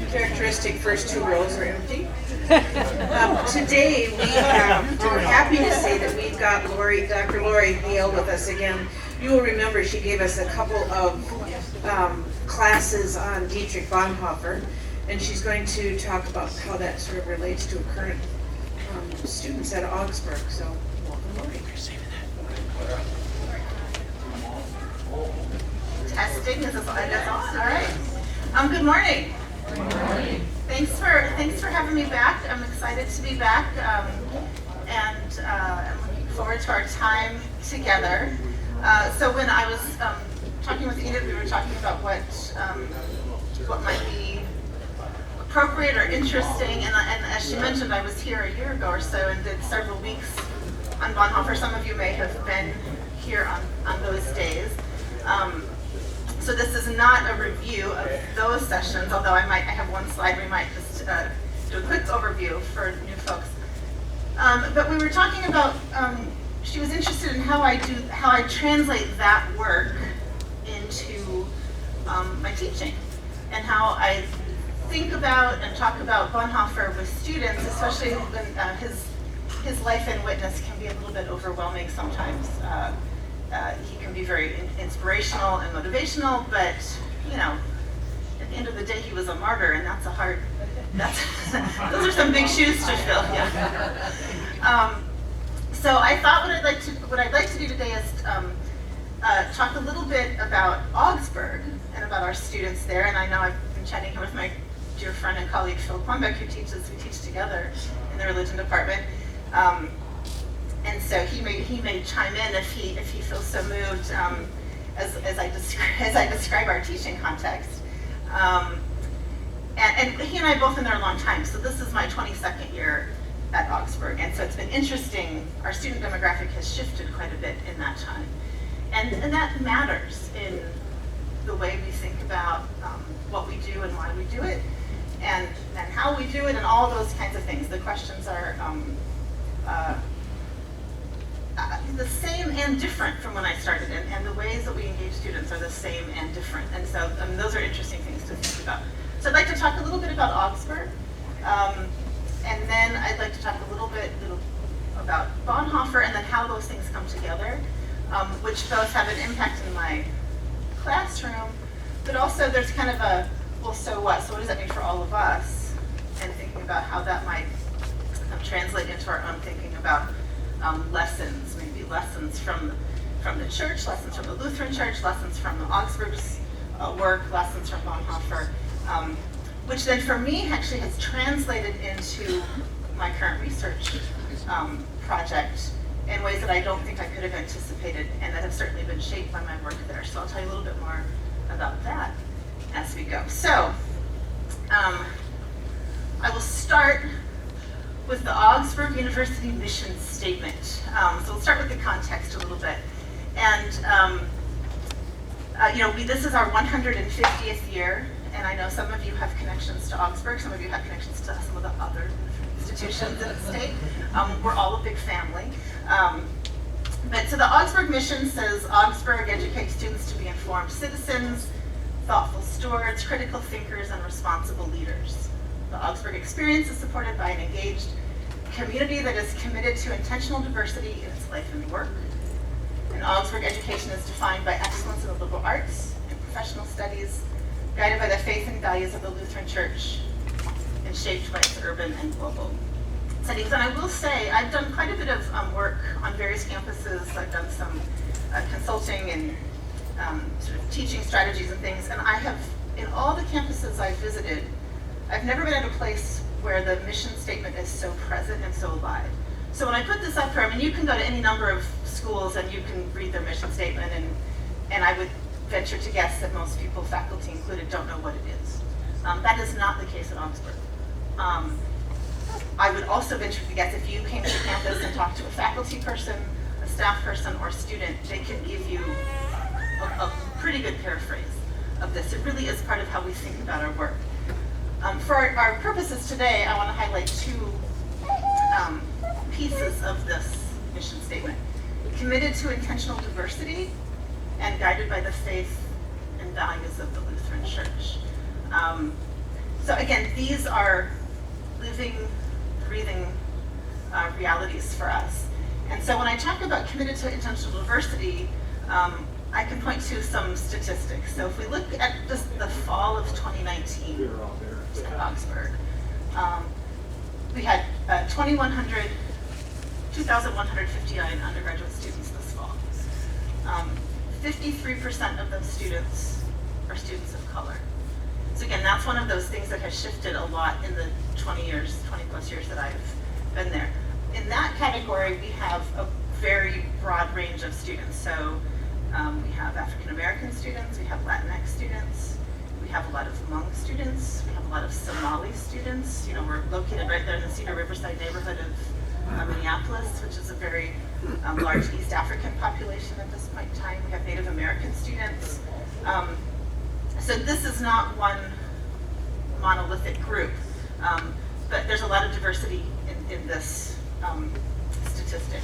Characteristic first two rows are empty. Today we're happy to say that we've got Dr. Lori Hale with us again. You will remember she gave us a couple of classes on Dietrich Bonhoeffer, and she's going to talk about how that sort of relates to current students at Augsburg. So welcome, Lori. Testing, is this on? All right. Good morning. Good morning. Thanks for having me back. I'm excited to be back, and I'm looking forward to our time together. So when I was talking with Edith, we were talking about what might be appropriate or interesting, and as she mentioned, I was here a year ago or so and did several weeks on Bonhoeffer. Some of you may have been here on those days. So this is not a review of those sessions, although I have one slide. We might just do a quick overview for new folks. But we were talking about, she was interested in how I translate that work into my teaching, and how I think about and talk about Bonhoeffer with students, especially when his life and witness can be a little bit overwhelming sometimes. He can be very inspirational and motivational, but at the end of the day, he was a martyr, and that's those are some big shoes to fill. Yeah. So I thought what I'd like to do today is talk a little bit about Augsburg and about our students there. And I know I've been chatting here with my dear friend and colleague Phil Plumbeck, who we teach together in the religion department. And so he may chime in if he feels so moved as I describe our teaching context. And he and I both been there a long time. So this is my 22nd year at Augsburg, and so it's been interesting. Our student demographic has shifted quite a bit in that time, and that matters in the way we think about what we do and why we do it, and how we do it, and all those kinds of things. The questions are the same and different from when I started, and the ways that we engage students are the same and different. And so those are interesting things to think about. So I'd like to talk a little bit about Augsburg, and then I'd like to talk a little bit about Bonhoeffer, and then how those things come together, which both have an impact in my classroom, but also there's kind of a, well, so what? So what does that mean for all of us? And thinking about how that might translate into our own thinking about lessons, maybe lessons from the church, lessons from the Lutheran church, lessons from the Augsburg's work, lessons from Bonhoeffer, which then for me actually has translated into my current research project in ways that I don't think I could have anticipated, and that have certainly been shaped by my work there. So I'll tell you a little bit more about that as we go. So I will start with the Augsburg University mission statement. So we'll start with the context a little bit. And this is our 150th year, and I know some of you have connections to Augsburg, some of you have connections to some of the other institutions in the state. We're all a big family. But so the Augsburg mission says Augsburg educates students to be informed citizens, thoughtful stewards, critical thinkers, and responsible leaders. The Augsburg experience is supported by an engaged community that is committed to intentional diversity in its life and work. And Augsburg education is defined by excellence in the liberal arts and professional studies, guided by the faith and values of the Lutheran Church, and shaped by its urban and global settings. And I will say, I've done quite a bit of work on various campuses. I've done some consulting and sort of teaching strategies and things, and I have, in all the campuses I've visited, I've never been at a place where the mission statement is so present and so alive. So when I put this up here, I mean, you can go to any number of schools and you can read their mission statement, and I would venture to guess that most people, faculty included, don't know what it is. That is not the case at Augsburg. I would also venture to guess if you came to campus and talked to a faculty person, a staff person, or student, they could give you a pretty good paraphrase of this. It really is part of how we think about our work. For our purposes today, I want to highlight two pieces of this mission statement. Committed to intentional diversity and guided by the faith and values of the Lutheran Church. So again, these are living, breathing realities for us. And so when I talk about committed to intentional diversity, I can point to some statistics. So if we look at just the fall of 2019 at Augsburg, we had 2,159 undergraduate students this fall. 53% of those students are students of color. So again, that's one of those things that has shifted a lot in the 20 plus years that I've been there. In that category, we have a very broad range of students. So we have African American students, we have Latinx students, we have a lot of Hmong students, we have a lot of Somali students. You know, we're located right there in the Cedar Riverside neighborhood of Minneapolis, which is a very large East African population at this point in time. We have Native American students. So this is not one monolithic group, but there's a lot of diversity in this statistic.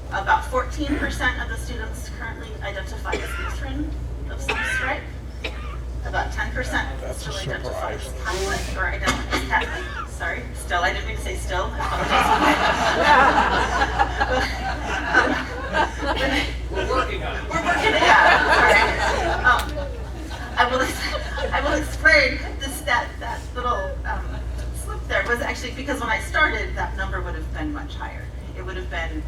About 14% of the students currently identify as Lutheran of some stripe. About 10% still identify as Catholic or identify as Catholic. Sorry, still, I didn't mean to say still. I apologize. We're working on it. We're working it out. Sorry. I will explain that little slip there was actually because when I started, that number would have been much higher. It would have been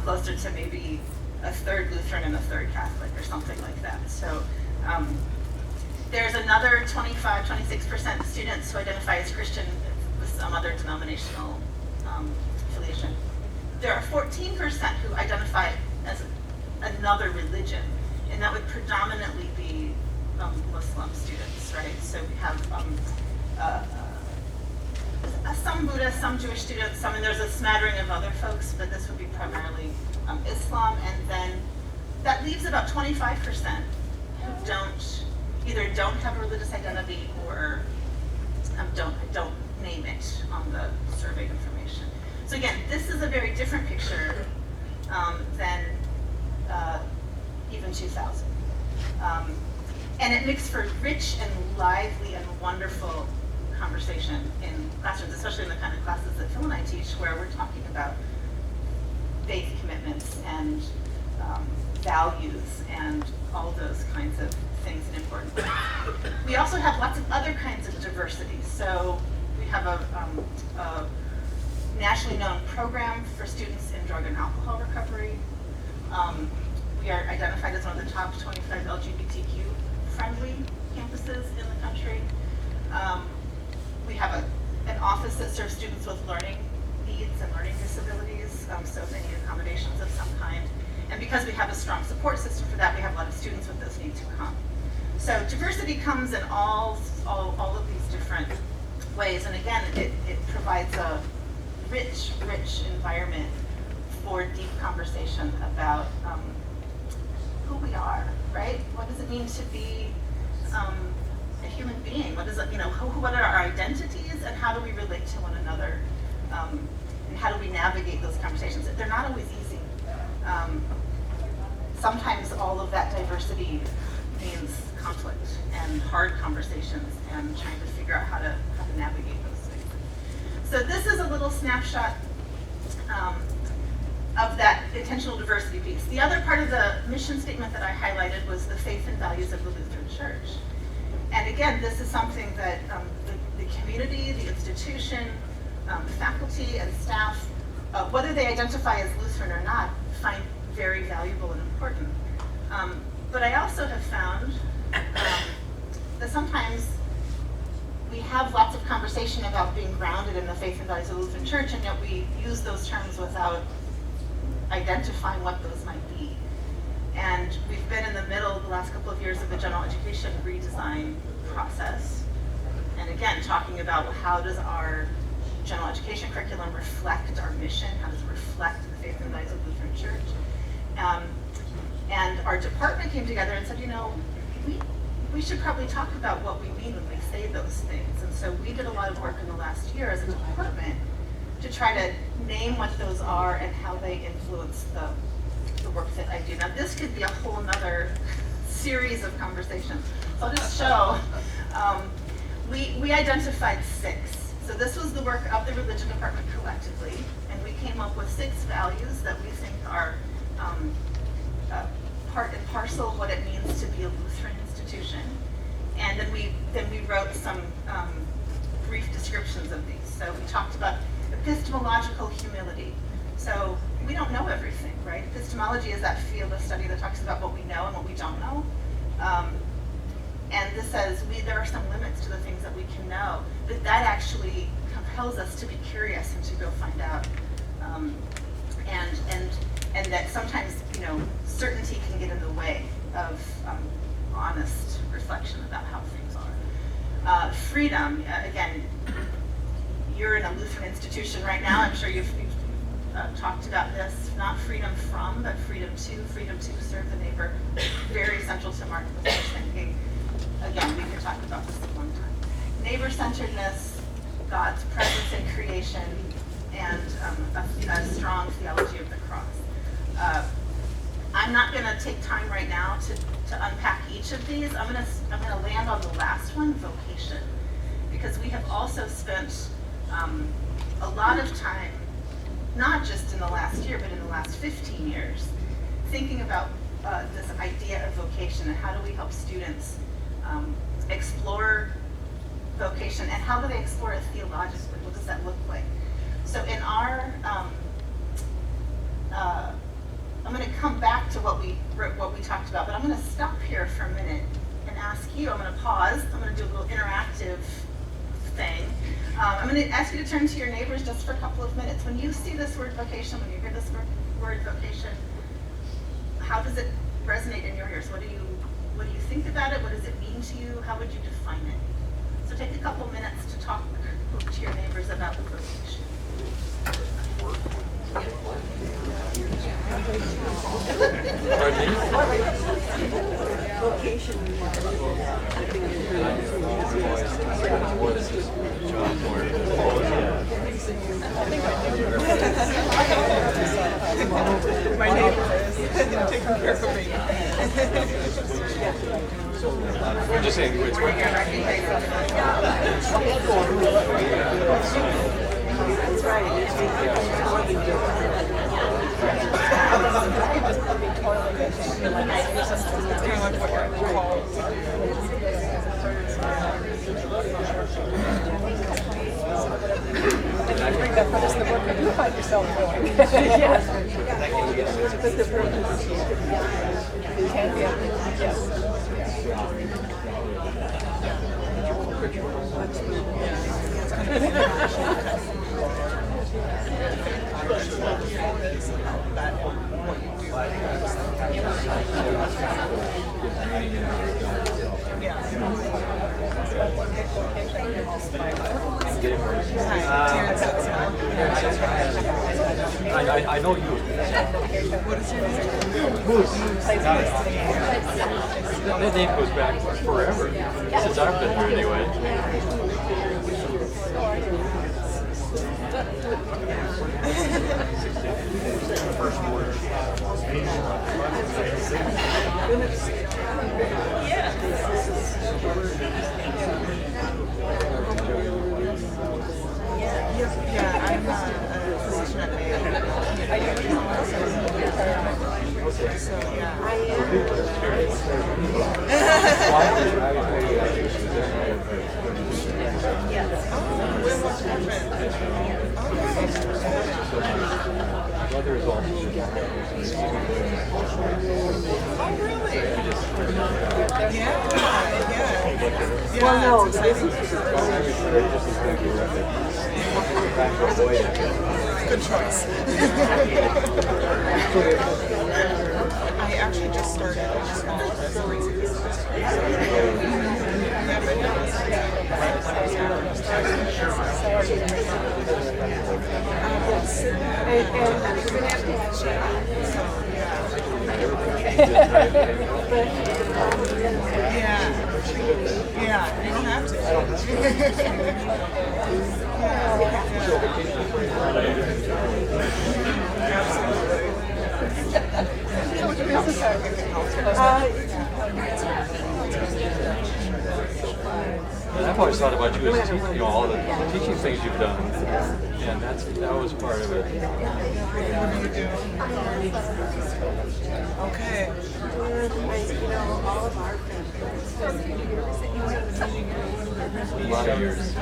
closer to maybe a third Lutheran and a third Catholic or something like that. So there's another 26% students who identify as Christian with some other denominational affiliation. There are 14% who identify as another religion, and that would predominantly be Muslim students, right? So we have some Buddhist, some Jewish students, and there's a smattering of other folks, but this would be primarily Islam, and then that leaves about 25% who either don't have a religious identity or don't name it on the survey information. So again, this is a very different picture than even 2000. And it makes for rich and lively and wonderful conversation in classrooms, especially in the kind of classes that Phil and I teach, where we're talking about faith commitments and values and all those kinds of things and important things. We also have lots of other kinds of diversity. So we have a nationally known program for students in drug and alcohol recovery. We are identified as one of the top 25 LGBTQ-friendly campuses in the country. We have an office that serves students with learning needs and learning disabilities, so any accommodations of some kind. And because we have a strong support system for that, we have a lot of students with those needs who come. So diversity comes in all of these different ways, and again, it provides a rich environment for deep conversation about who we are, right? What does it mean to be a human being? What is it, what are our identities, and how do we relate to one another? And how do we navigate those conversations? They're not always easy. Sometimes all of that diversity means conflict and hard conversations and trying to figure out how to navigate those things. So this is a little snapshot of that intentional diversity piece. The other part of the mission statement that I highlighted was the faith and values of the Lutheran Church. And again, this is something that the community, the institution, faculty and staff, whether they identify as Lutheran or not, find very valuable and important. But I also have found that sometimes we have lots of conversation about being grounded in the faith and values of the Lutheran Church, and yet we use those terms without identifying what those might be. And we've been in the middle the last couple of years of the general education redesign process. And again, talking about how does our general education curriculum reflect our mission? How does it reflect the faith and values of the Lutheran Church? And our department came together and said, we should probably talk about what we mean when we say those things. And so we did a lot of work in the last year as a department to try to name what those are and how they influence the work that I do. Now this could be a whole nother series of conversations. So I'll just show we identified 6. So this was the work of the religion department collectively, and we came up with 6 values that we think are part and parcel of what it means to be a Lutheran institution. And then we wrote some brief descriptions of these. So we talked about epistemological humility. So we don't know everything, right? Epistemology is that field of study that talks about what we know and what we don't know. And this says there are some limits to the things that we can know, but that actually compels us to be curious and to go find out. And that sometimes, certainty can get in the way of honest reflection about how things are. Freedom, again, you're in a Lutheran institution right now. I'm sure you've talked about this, not freedom from, but freedom to serve the neighbor. Very central to Martin Luther's thinking. Again, we could talk about this at one time. Neighbor-centeredness, God's presence in creation, and a strong theology of the cross. I'm not going to take time right now to unpack each of these. I'm going to land on the last one, vocation, because we have also spent a lot of time, not just in the last year, but in the last 15 years, thinking about this idea of vocation and how do we help students explore vocation, and how do they explore it theologically? What does that look like? So in our, I'm going to come back to what we talked about, but I'm going to stop here for a minute and ask you. I'm going to pause. I'm going to do a little interactive thing. I'm going to ask you to turn to your neighbors just for a couple of minutes. When you see this word vocation, when you hear this word vocation, how does it resonate in your ears? What do you think about it? What does it mean to you? How would you define it? So take a couple minutes to talk to your neighbors about the vocation. My neighbor is taking care of me. I'm just saying it's working. That's That's the work that you find yourself doing. Yes. But the purpose can be, I know you. What is your name? Who's? That name goes back forever. Since I've been here anyway. Yeah, I'm a physician at Mayo. So, yeah. Well, no, the business good choice. I actually just started a small business. Yeah, you don't have to. And I've always thought about you as teaching, all the teaching things you've done, and that was part of it. Okay. All of our A lot of years.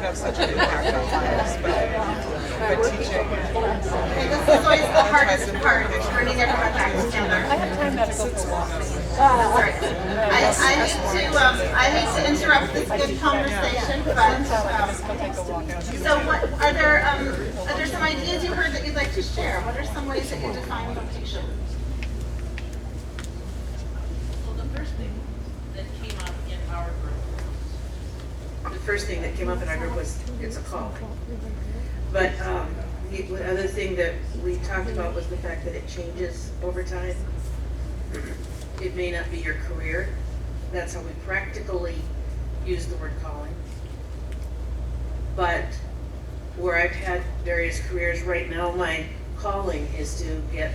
Have such an impact on lives by teaching. And this is always the hardest part, is bringing everyone back together. I have time now to go for a walk. Sorry. I hate to interrupt this good conversation, but so what are there some ideas you heard that you'd like to share? What are some ways that you define vocation? Well, the first thing that came up in our group, The first thing that came up in our group was it's a calling. But the other thing that we talked about was the fact that it changes over time. It may not be your career. That's how we practically use the word calling. But where I've had various careers, right now my calling is to get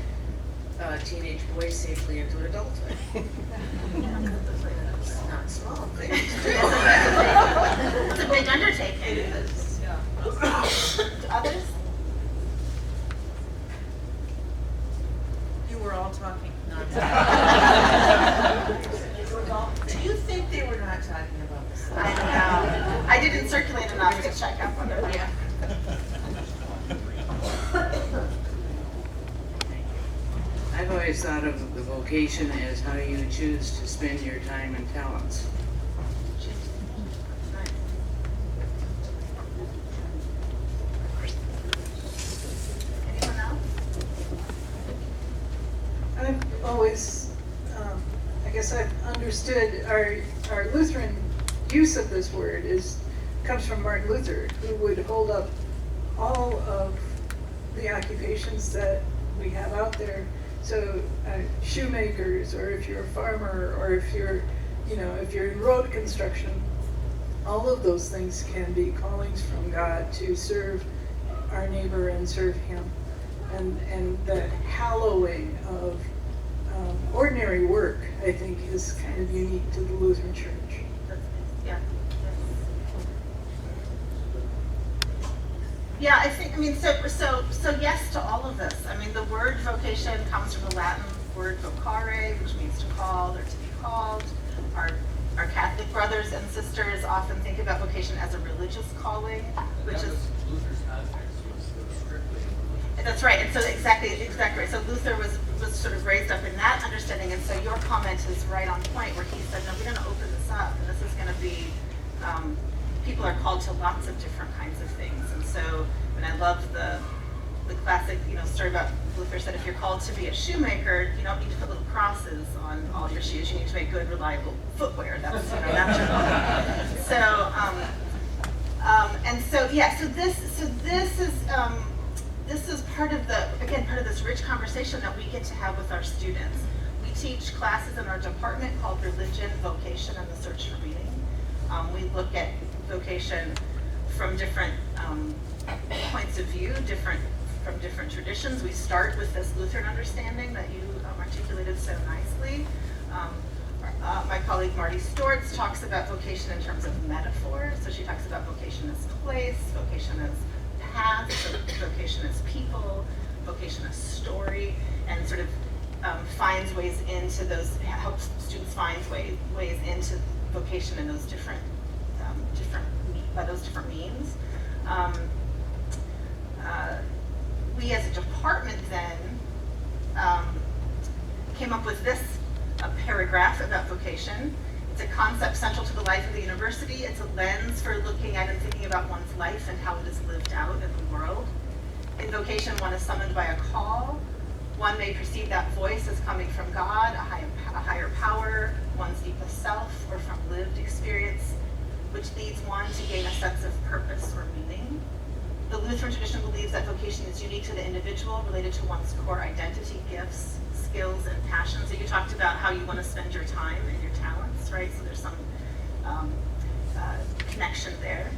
teenage boys safely into adulthood. It's not small thing. It's a big undertaking. Others? you were all talking nonsense. Do you think they were not talking about this? I don't know. I didn't circulate enough to check up on it. Yeah. I've always thought of the vocation as how you choose to spend your time and talents. Anyone else? I've always, I guess I've understood our Lutheran use of this word comes from Martin Luther, who would hold up all of the occupations that we have out there. So shoemakers, or if you're a farmer, or if you're in road construction, all of those things can be callings from God to serve our neighbor and serve Him. And the hallowing of ordinary work, I think, is kind of unique to the Lutheran Church. Yeah. Yeah, so yes to all of this. I mean, the word vocation comes from the Latin word vocare, which means to call or to be called. Our Catholic brothers and sisters often think about vocation as a religious calling, which is Luther's context was strictly religious. That's right, and so exactly right. So Luther was sort of raised up in that understanding, and so your comment is right on point, where he said, no, we're going to open this up, and this is going to be, people are called to lots of different kinds of things. And so, and I love the classic, story about Luther said, if you're called to be a shoemaker, you don't need to put little crosses on all your shoes. You need to make good, reliable footwear. That's natural. So, and so yeah. So this is part of this rich conversation that we get to have with our students. We teach classes in our department called Religion, Vocation, and the Search for Meaning. We look at vocation from different points of view, from different traditions. We start with this Lutheran understanding that you articulated so nicely. My colleague Marty Stortz talks about vocation in terms of metaphor. So she talks about vocation as place, vocation as path, vocation as people, vocation as story, and sort of finds ways into those, helps students find ways into vocation in those different means. We as a department then came up with this paragraph about vocation. It's a concept central to the life of the university. It's a lens for looking at and thinking about one's life and how it is lived out in the world. In vocation, one is summoned by a call. One may perceive that voice as coming from God, a higher power, one's deepest self, or from lived experience, which leads one to gain a sense of purpose or meaning. The Lutheran tradition believes that vocation is unique to the individual, related to one's core identity, gifts, skills and passions. So you talked about how you want to spend your time and your talents, right? So there's some connection there.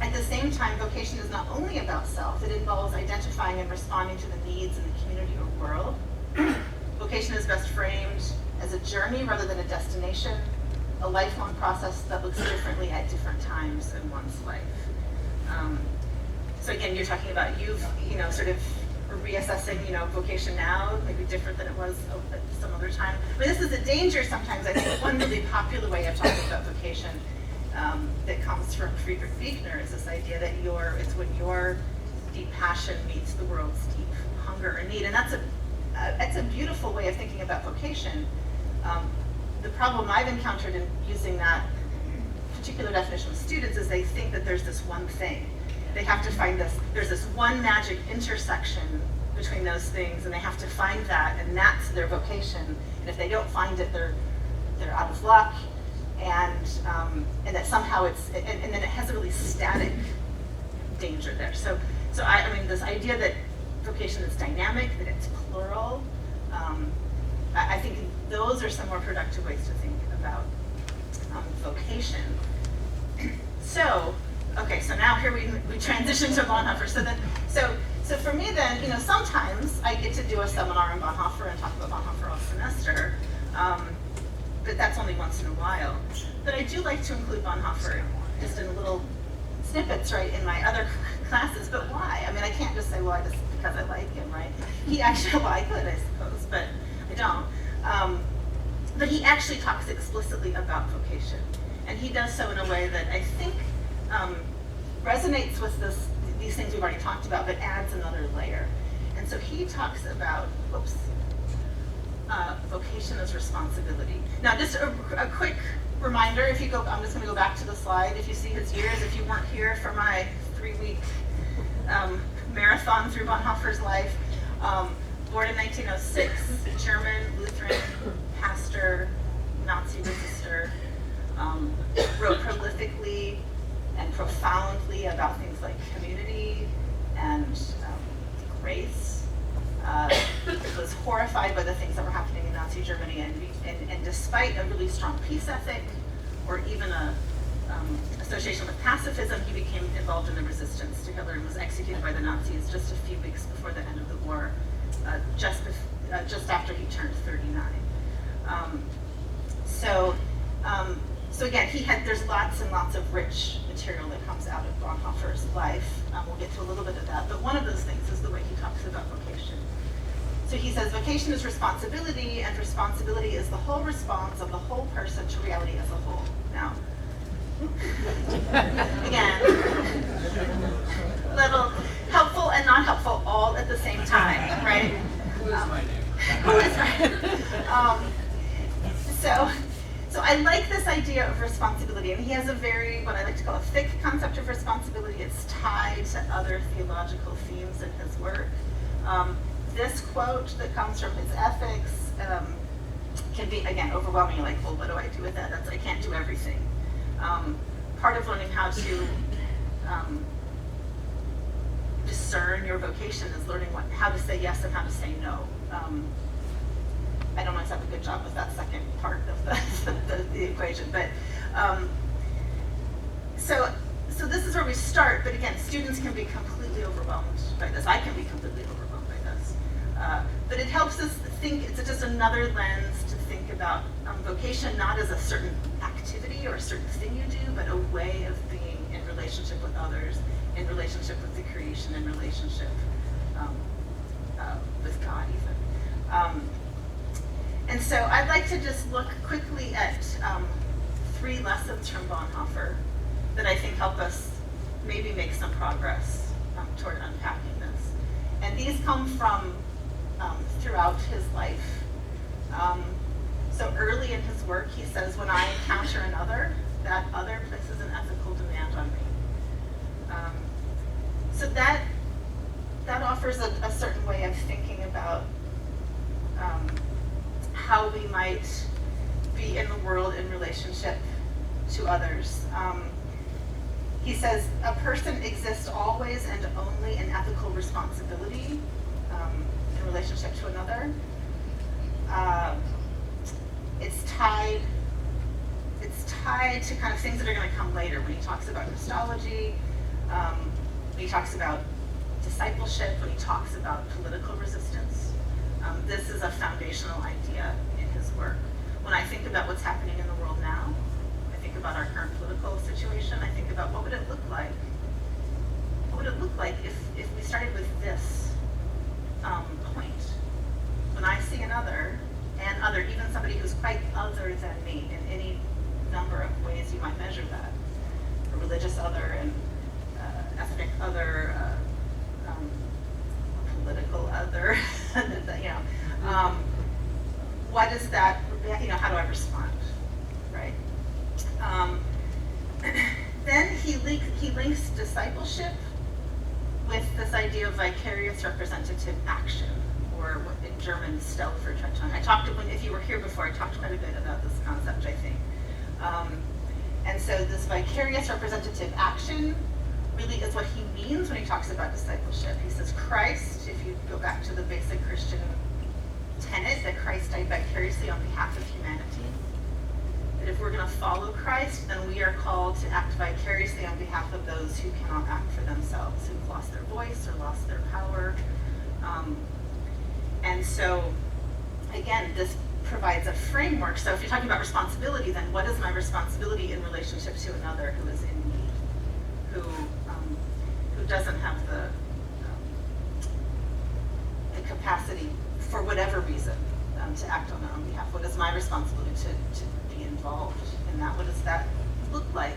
At the same time, vocation is not only about self, it involves identifying and responding to the needs in the community or world. Vocation is best framed as a journey rather than a destination, a lifelong process that looks differently at different times in one's life. So again, you're talking about sort of reassessing, vocation now, maybe different than it was at some other time. I mean, this is a danger sometimes. I think one really popular way of talking about vocation that comes from Friedrich Buechner is this idea that it's when your deep passion meets the world's deep hunger or need, and that's a beautiful way of thinking about vocation. The problem I've encountered in using that particular definition with students is they think that there's this one thing. They have to find there's this one magic intersection between those things, and they have to find that, and that's their vocation. And if they don't find it, they're out of luck, and that somehow and then it has a really static danger there. So I mean, this idea that vocation is dynamic, that it's plural, I think those are some more productive ways to think about vocation. So now here we transition to Bonhoeffer. So for me then, sometimes I get to do a seminar on Bonhoeffer and talk about Bonhoeffer all semester, but that's only once in a while. But I do like to include Bonhoeffer just in little snippets, right, in my other classes. But why? I mean, I can't just say, well, just because I like him, right? He actually, well, I could, I suppose, but I don't. But he actually talks explicitly about vocation, and he does so in a way that I think resonates with these things we've already talked about, but adds another layer. And so he talks about, vocation as responsibility. Now, just a quick reminder, I'm just going to go back to the slide. If you see his years, if you weren't here for my 3-week marathon through Bonhoeffer's life, born in 1906, German, Lutheran, pastor, Nazi resistor, wrote prolifically and profoundly about things like community and grace. Was horrified by the things that were happening in Nazi Germany, and despite a really strong peace ethic or even a association with pacifism, he became involved in the resistance to Hitler and was executed by the Nazis just a few weeks before the end of the war, just after he turned 39. So again, there's lots and lots of rich material that comes out of Bonhoeffer's life. We'll get to a little bit of that, but one of those things is the way he talks about vocation. So he says, vocation is responsibility, and responsibility is the whole response of the whole person to reality as a whole. Now, again, little helpful and not helpful all at the same time, right? Who is right? So I like this idea of responsibility, and he has a very, what I like to call a thick concept of responsibility. It's tied to other theological themes in his work. This quote that comes from his ethics can be, again, overwhelming, like, well, what do I do with that? I can't do everything. Part of learning how to discern your vocation is learning how to say yes and how to say no. I don't always have a good job with that second part of the equation, but so this is where we start. But again, students can be completely overwhelmed by this. I can be completely overwhelmed by this. But it helps us think. It's just another lens to think about vocation, not as a certain activity or a certain thing you do, but a way of being in relationship with others, in relationship with the creation, in relationship with God, even. And so I'd like to just look quickly at 3 lessons from Bonhoeffer that I think help us maybe make some progress toward unpacking this. And these come from throughout his life. So early in his work, he says, when I encounter another, that other places an ethical demand on me. So that offers a certain way of thinking about how we might be in the world in relationship to others. He says, a person exists always and only in ethical responsibility in relationship to another. it's tied to kind of things that are going to come later when he talks about Christology, when he talks about discipleship, when he talks about political resistance. This is a foundational idea in his work. When I think about what's happening in the world now, I think about our current political situation, I think about what would it look like? What would it look like if we started with this point? When I see another, even somebody who's quite other than me in any number of ways you might measure that, a religious other, and ethnic other, political other, what is that, how do I respond, right? Then he links discipleship with this idea of vicarious representative action, or what in German Stellvertretung. If you were here before, I talked quite a bit about this concept, I think. And so this vicarious representative action really is what he means when he talks about discipleship. He says Christ, if you go back to the basic Christian tenet, that Christ died vicariously on behalf of humanity. That if we're going to follow Christ, then we are called to act vicariously on behalf of those who cannot act for themselves, who've lost their voice or lost their power. And so, again, this provides a framework. So if you're talking about responsibility, then what is my responsibility in relationship to another who is in need, who doesn't have the capacity, for whatever reason, to act on their own behalf? What is my responsibility to be involved in that? What does that look like?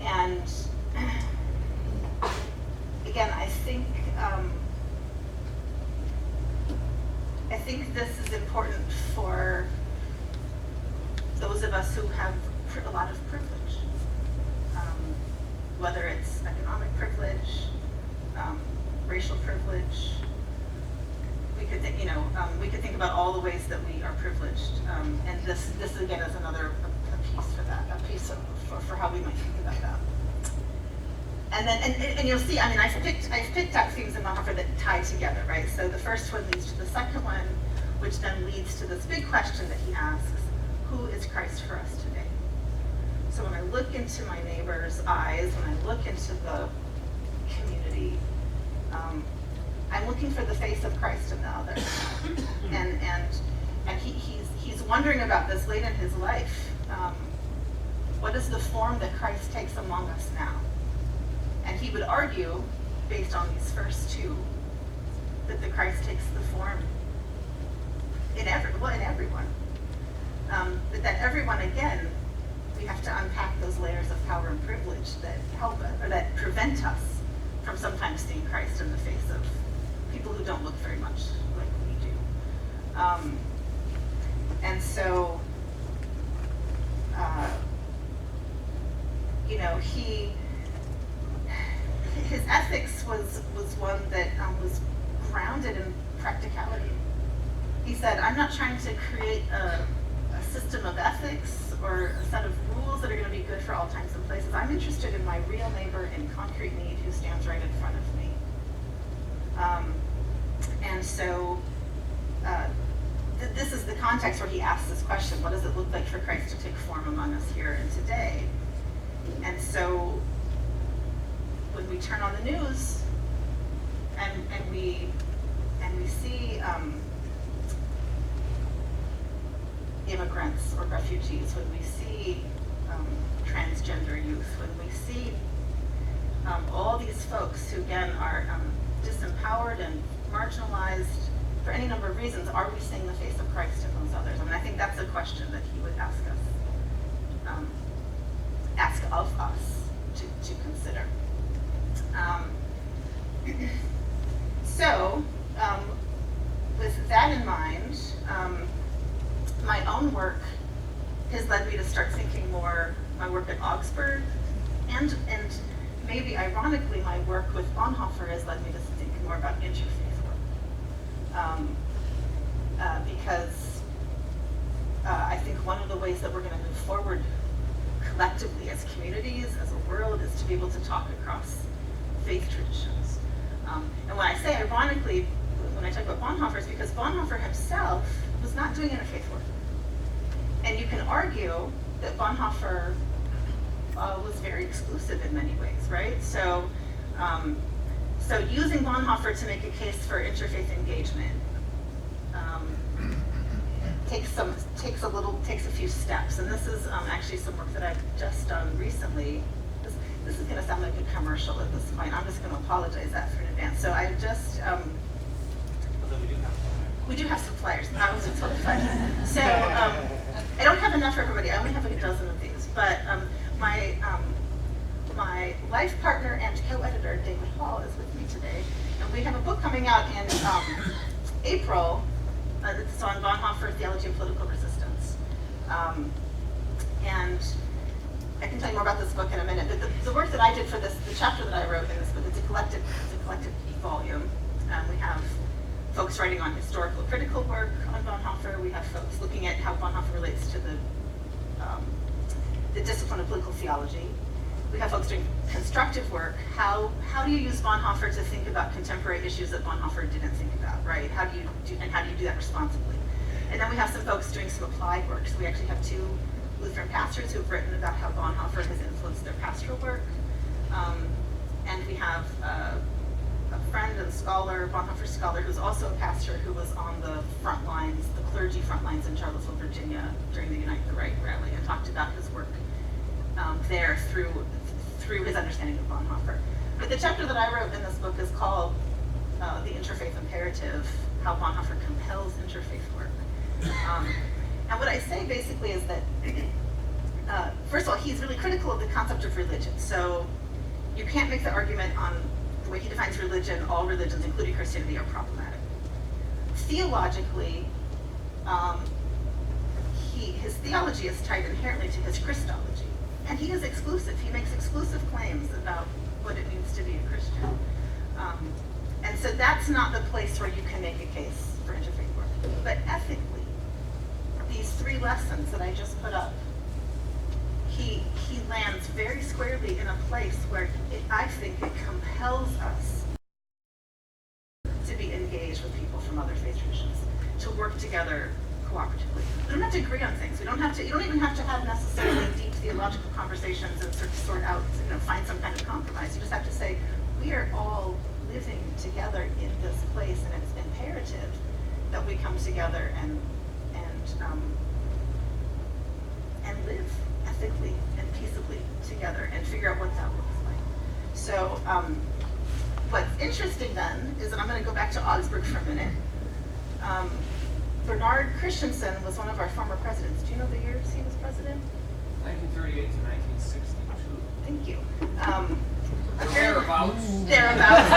And again, I think this is important for those of us who have a lot of privilege, whether it's economic privilege, racial privilege. We could think, we could think about all the ways that we are privileged, and this again is another a piece for that, a piece for how we might think about that. And then, and you'll see, I've picked out things in Bonhoeffer that tie together, right? So the first one leads to the second one, which then leads to this big question that he asks: who is Christ for us today? So when I look into my neighbor's eyes, when I look into the community, I'm looking for the face of Christ in the other, and he's wondering about this late in his life. What is the form that Christ takes among us now? And he would argue, based on these first two, that the Christ takes the form in everyone. That everyone, again, we have to unpack those layers of power and privilege that help us, or that prevent us from sometimes seeing Christ in the face of people who don't look very much like we do. And so, his ethics was one that was grounded in practicality. He said, I'm not trying to create a system of ethics or a set of rules that are going to be good for all times and places. I'm interested in my real neighbor in concrete need who stands right in front of me. And so this is the context where he asks this question: what does it look like for Christ to take form among us here and today? And so when we turn on the news and we see immigrants or refugees, when we see transgender youth, when we see all these folks who again are disempowered and marginalized for any number of reasons, are we seeing the face of Christ in those others? I think that's a question that he would ask us, ask of us to consider. So, with that in mind, my own work has led me to start thinking more, my work at Augsburg, and maybe ironically, my work with Bonhoeffer has led me to think more about interfaith work. Because I think one of the ways that we're going to move forward collectively as communities, as a world, is to be able to talk across faith traditions. And when I say ironically, when I talk about Bonhoeffer is because Bonhoeffer himself was not doing interfaith work. And you can argue that Bonhoeffer was very exclusive in many ways, right? So using Bonhoeffer to make a case for interfaith engagement takes a few steps. And this is actually some work that I've just done recently. This is going to sound like a commercial at this point. I'm just going to apologize that for in advance. So I just we do have some flyers. I was just totally fine. So I don't have enough for everybody. I only have like a dozen of these. But my life partner and co-editor, David Hall, is with me today. And we have a book coming out in April. It's on Bonhoeffer, Theology of Political Resistance. And I can tell you more about this book in a minute. But the work that I did for this, the chapter that I wrote in this book, it's a collected volume. We have folks writing on historical critical work on Bonhoeffer. We have folks looking at how Bonhoeffer relates to the discipline of political theology. We have folks doing constructive work. How do you use Bonhoeffer to think about contemporary issues that Bonhoeffer didn't think about, right? How do you do that responsibly? And then we have some folks doing some applied work. So we actually have 2 Lutheran pastors who have written about how Bonhoeffer has influenced their pastoral work. And we have a friend and scholar, Bonhoeffer scholar, who's also a pastor who was on the front lines, the clergy front lines in Charlottesville, Virginia during the Unite the Right rally, and talked about his work there through his understanding of Bonhoeffer. But the chapter that I wrote in this book is called The Interfaith Imperative, How Bonhoeffer Compels Interfaith Work. And what I say basically is that, first of all, he's really critical of the concept of religion. So you can't make the argument on the way he defines religion, all religions, including Christianity, are problematic. Theologically, his theology is tied inherently to his Christology. And he is exclusive. He makes exclusive claims about what it means to be a Christian. And so that's not the place where you can make a case for interfaith work. But ethically, these 3 lessons that I just put up, he lands very squarely in a place where I think it compels us to be engaged with people from other faith traditions, to work together cooperatively. We don't have to agree on things. You don't even have to have necessarily deep theological conversations and sort out, find some kind of compromise. You just have to say, we are all living together in this place, and it's imperative that we come together and live ethically and peaceably together and figure out what that looks like. So what's interesting then is that I'm going to go back to Augsburg for a minute. Bernhard Christensen was one of our former presidents. Do you know the years he was president? 1938 to 1962. Thank you. Thereabouts. Thereabouts.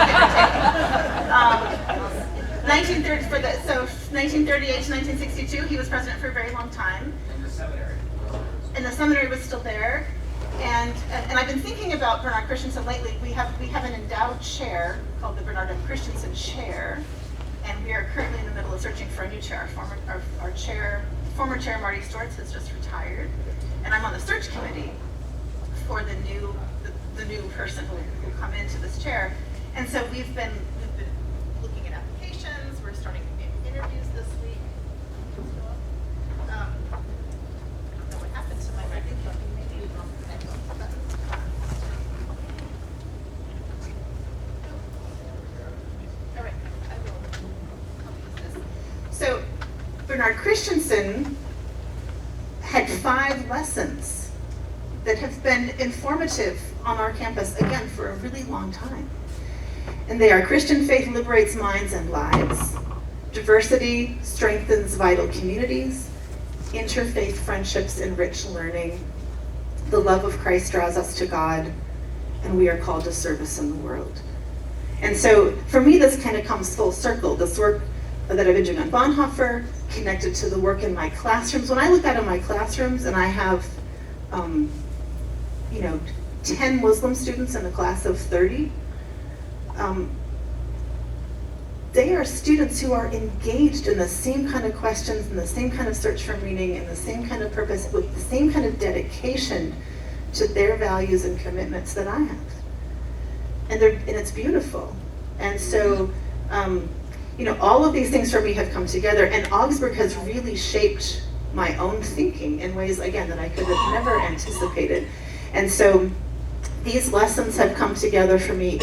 1938 to 1962, he was president for a very long time. In the seminary. And the seminary was still there. And I've been thinking about Bernhard Christensen lately. We have an endowed chair called the Bernhard M. Christensen Chair. And we are currently in the middle of searching for a new chair. Former chair Marty Stortz has just retired, and I'm on the search committee for the new person who will come into this chair. And so we've been looking at applications. We're starting interviews this week. I don't know what happened to my record. Maybe all right, I will use this. So Bernhard Christensen had 5 lessons that have been informative on our campus, again, for a really long time. And they are: Christian faith liberates minds and lives, diversity strengthens vital communities, interfaith friendships enrich learning, the love of Christ draws us to God, and we are called to service in the world. And so for me, this kind of comes full circle. This work that I've been doing on Bonhoeffer, connected to the work in my classrooms. When I look out in my classrooms and I have 10 Muslim students in a class of 30, they are students who are engaged in the same kind of questions and the same kind of search for meaning and the same kind of purpose with the same kind of dedication to their values and commitments that I have. And it's beautiful. And so all of these things for me have come together, and Augsburg has really shaped my own thinking in ways, again, that I could have never anticipated. And so these lessons have come together for me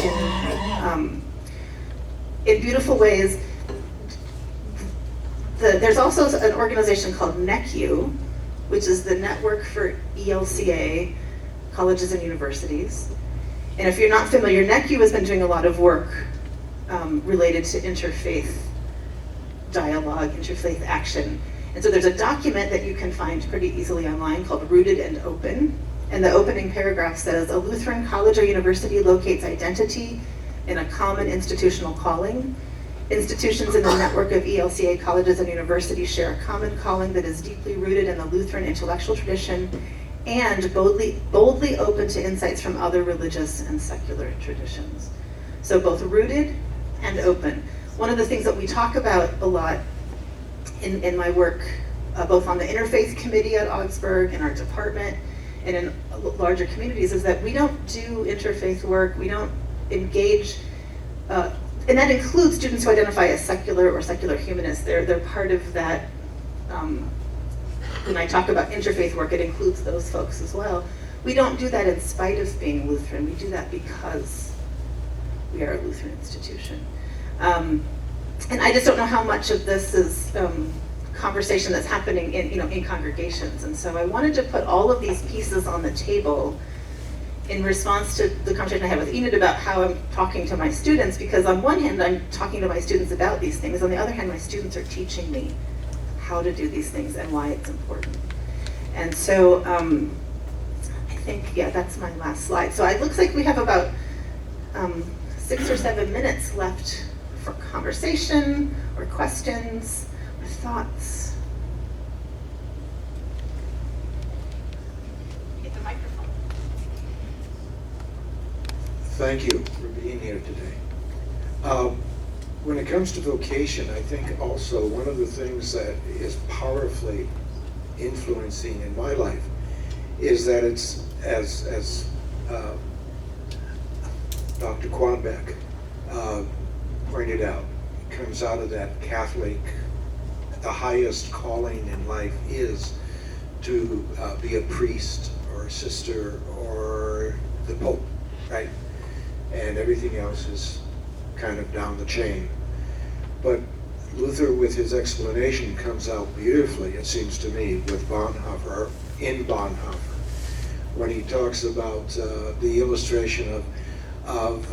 in beautiful ways. There's also an organization called NECU, which is the Network for ELCA Colleges and Universities. And if you're not familiar, NECU has been doing a lot of work related to interfaith dialogue, interfaith action. And so there's a document that you can find pretty easily online called Rooted and Open. And the opening paragraph says, a Lutheran college or university locates identity in a common institutional calling. Institutions in the network of ELCA colleges and universities share a common calling that is deeply rooted in the Lutheran intellectual tradition and boldly open to insights from other religious and secular traditions. So both rooted and open. One of the things that we talk about a lot in my work, both on the interfaith committee at Augsburg, in our department, and in larger communities, is that we don't do interfaith work, we don't engage, and that includes students who identify as secular or secular humanists. They're part of that. When I talk about interfaith work, it includes those folks as well. We don't do that in spite of being Lutheran. We do that because we are a Lutheran institution. And I just don't know how much of this is conversation that's happening in congregations. And so I wanted to put all of these pieces on the table in response to the conversation I had with Enid about how I'm talking to my students, because on one hand, I'm talking to my students about these things. On the other hand, my students are teaching me how to do these things and why it's important. And so I think, that's my last slide. So it looks like we have about 6 or 7 minutes left for conversation or questions or thoughts. Get the microphone. Thank you for being here today. When it comes to vocation, I think also one of the things that is powerfully influencing in my life is that it's, as Dr. Quanbeck pointed out, it comes out of that Catholic, the highest calling in life is to be a priest or a sister or the Pope, right? And everything else is kind of down the chain. But Luther, with his explanation, comes out beautifully, it seems to me, with Bonhoeffer, in Bonhoeffer, when he talks about the illustration of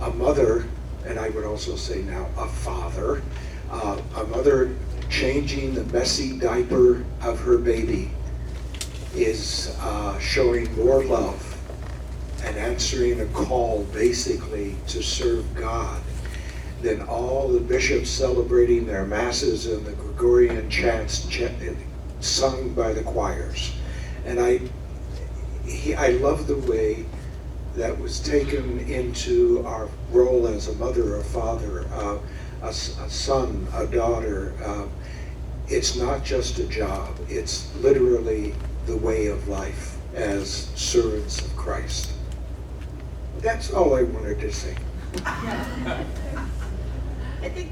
a mother, and I would also say now a father, a mother changing the messy diaper of her baby is showing more love and answering a call basically to serve God than all the bishops celebrating their masses and the Gregorian chants sung by the choirs. And I love the way that was taken into our role as a mother, a father, a son, a daughter. It's not just a job, it's literally the way of life as servants of Christ. That's all I wanted to say.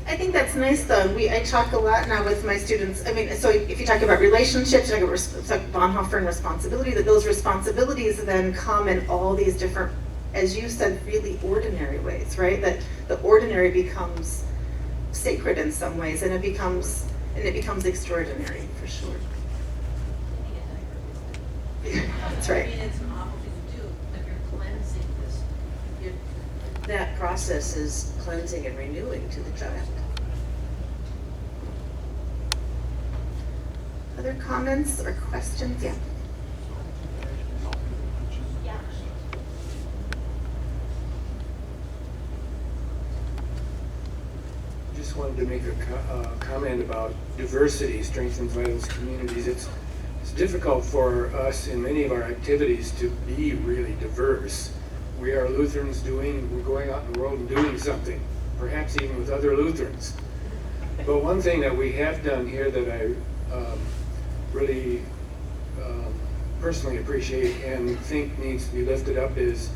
I think that's nice though. I talk a lot now with my students. I mean, so if you talk about relationships, you talk about Bonhoeffer and responsibility, that those responsibilities then come in all these different, as you said, really ordinary ways, right? That the ordinary becomes sacred in some ways, and it becomes extraordinary for sure. That's right. I mean, it's an awful thing to do, but you're cleansing this. That process is cleansing and renewing to the child. Other comments or questions? Yeah. Just wanted to make a comment about diversity strengthens violence communities. It's difficult for us in many of our activities to be really diverse. We are Lutherans we're going out in the world and doing something, perhaps even with other Lutherans. But one thing that we have done here that I really personally appreciate and think needs to be lifted up is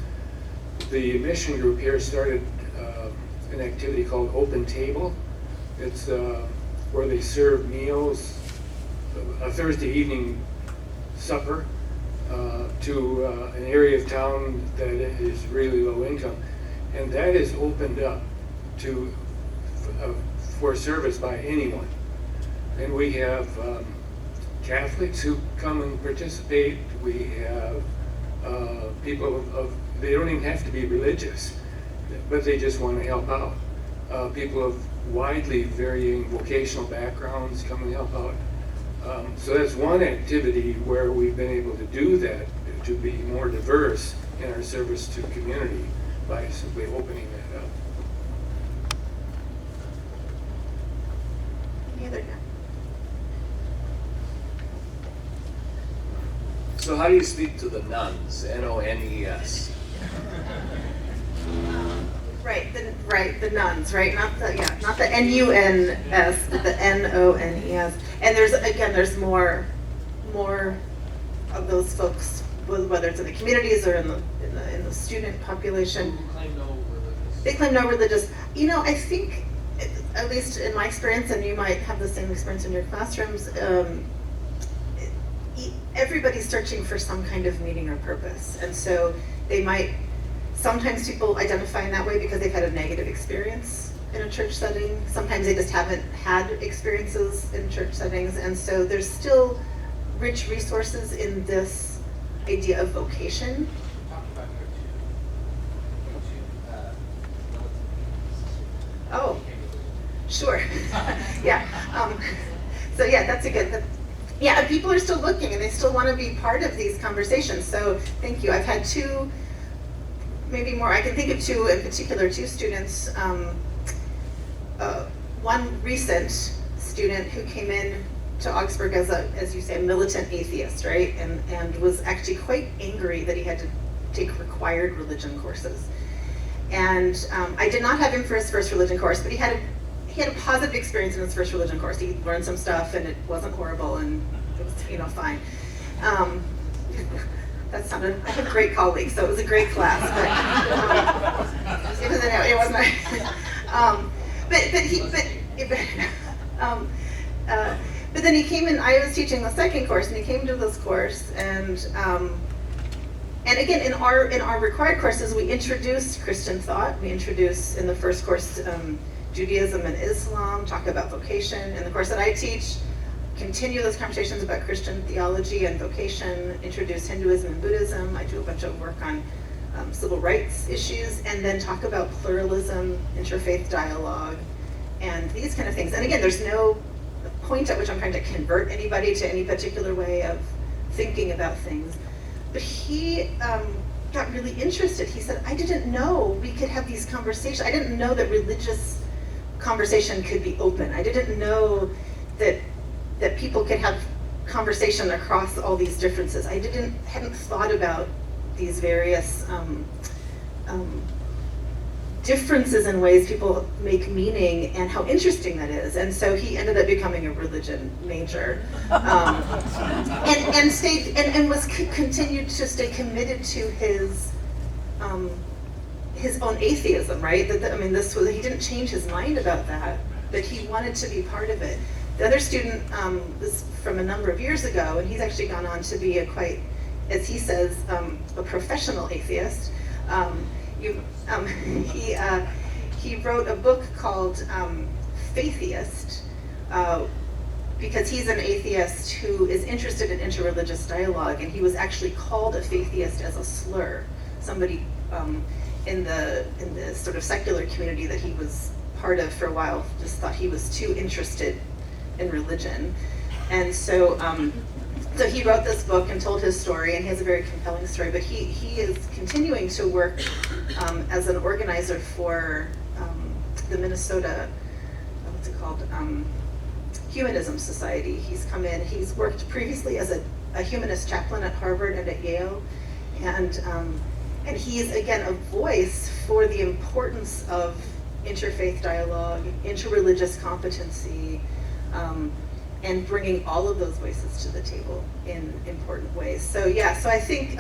the mission group here started an activity called Open Table, It's where they serve meals, a Thursday evening supper to an area of town that is really low income. And that is opened up to for service by anyone. And we have Catholics who come and participate. We have people they don't even have to be religious, but they just want to help out. People of widely varying vocational backgrounds come and help out. So that's one activity where we've been able to do that, to be more diverse in our service to community by simply opening that up. Any other? So how do you speak to the nuns? N-O-N-E-S. The nuns, right? Not the N-U-N-S, but the N-O-N-E-S. And there's more of those folks, whether it's in the communities or in the student population. They claim no religious. I think, at least in my experience, and you might have the same experience in your classrooms, everybody's searching for some kind of meaning or purpose. And so sometimes people identify in that way because they've had a negative experience in a church setting. Sometimes they just haven't had experiences in church settings. And so there's still rich resources in this idea of vocation. Oh, sure. Yeah. So yeah, that's a good. Yeah, and people are still looking, and they still want to be part of these conversations. So thank you. I've had two, maybe more. I can think of two in particular. Two students. One recent student who came in to Augsburg as you say, a militant atheist, right? And was actually quite angry that he had to take required religion courses. And I did not have him for his first religion course, but he had a positive experience in his first religion course. He learned some stuff, and it wasn't horrible, and it was, fine. That sounded. I have great colleagues, so it was a great class. But it wasn't. But then he came in. I was teaching the second course, and he came to this course, and again, in our required courses, we introduced Christian thought. We introduced in the first course Judaism and Islam, talk about vocation. In the course that I teach, continue those conversations about Christian theology and vocation, introduce Hinduism and Buddhism. I do a bunch of work on civil rights issues, and then talk about pluralism, interfaith dialogue, and these kind of things. And again, there's no point at which I'm trying to convert anybody to any particular way of thinking about things. But he got really interested. He said, I didn't know we could have these conversations. I didn't know that religious conversation could be open. I didn't know that people could have conversation across all these differences. I hadn't thought about these various differences in ways people make meaning and how interesting that is. And so he ended up becoming a religion major, and stayed and continued to stay committed to his own atheism, right? He didn't change his mind about that, but he wanted to be part of it. The other student was from a number of years ago, and he's actually gone on to be a quite, as he says, a professional atheist. He wrote a book called Faithiest, because he's an atheist who is interested in interreligious dialogue, and he was actually called a faithiest as a slur. Somebody in the sort of secular community that he was part of for a while just thought he was too interested in religion. And so he wrote this book and told his story, and he has a very compelling story, but he is continuing to work as an organizer for the Minnesota, what's it called, Humanism Society. He's come in, he's worked previously as a humanist chaplain at Harvard and at Yale, and he is, again, a voice for the importance of interfaith dialogue, interreligious competency, and bringing all of those voices to the table in important ways. So I think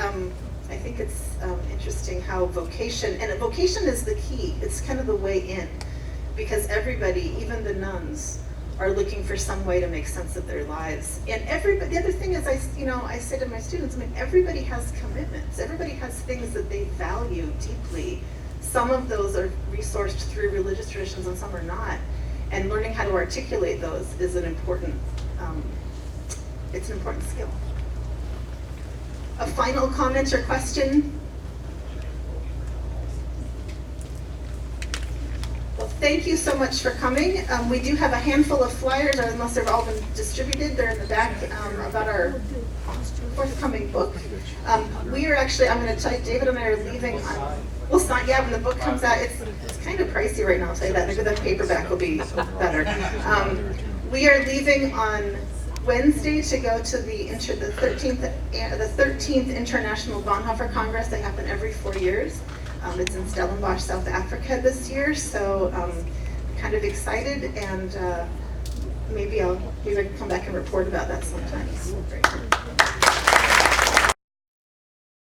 it's interesting how vocation is the key. It's kind of the way in, because everybody, even the nuns, are looking for some way to make sense of their lives. And everybody, the other thing is, I say to my students, everybody has commitments. Everybody has things that they value deeply. Some of those are resourced through religious traditions and some are not. And learning how to articulate those is an important, it's an important skill. A final comment or question? Well, thank you so much for coming. We do have a handful of flyers, or unless they've all been distributed, they're in the back, about our forthcoming book. We are actually, I'm going to tell you, David and I are leaving on, well, it's not yet, when the book comes out, it's kind of pricey right now, I'll tell you that. Maybe the paperback will be better. We are leaving on Wednesday to go to the 13th International Bonhoeffer Congress. They happen every 4 years. It's in Stellenbosch, South Africa this year, so kind of excited, and maybe I can come back and report about that sometime. Great.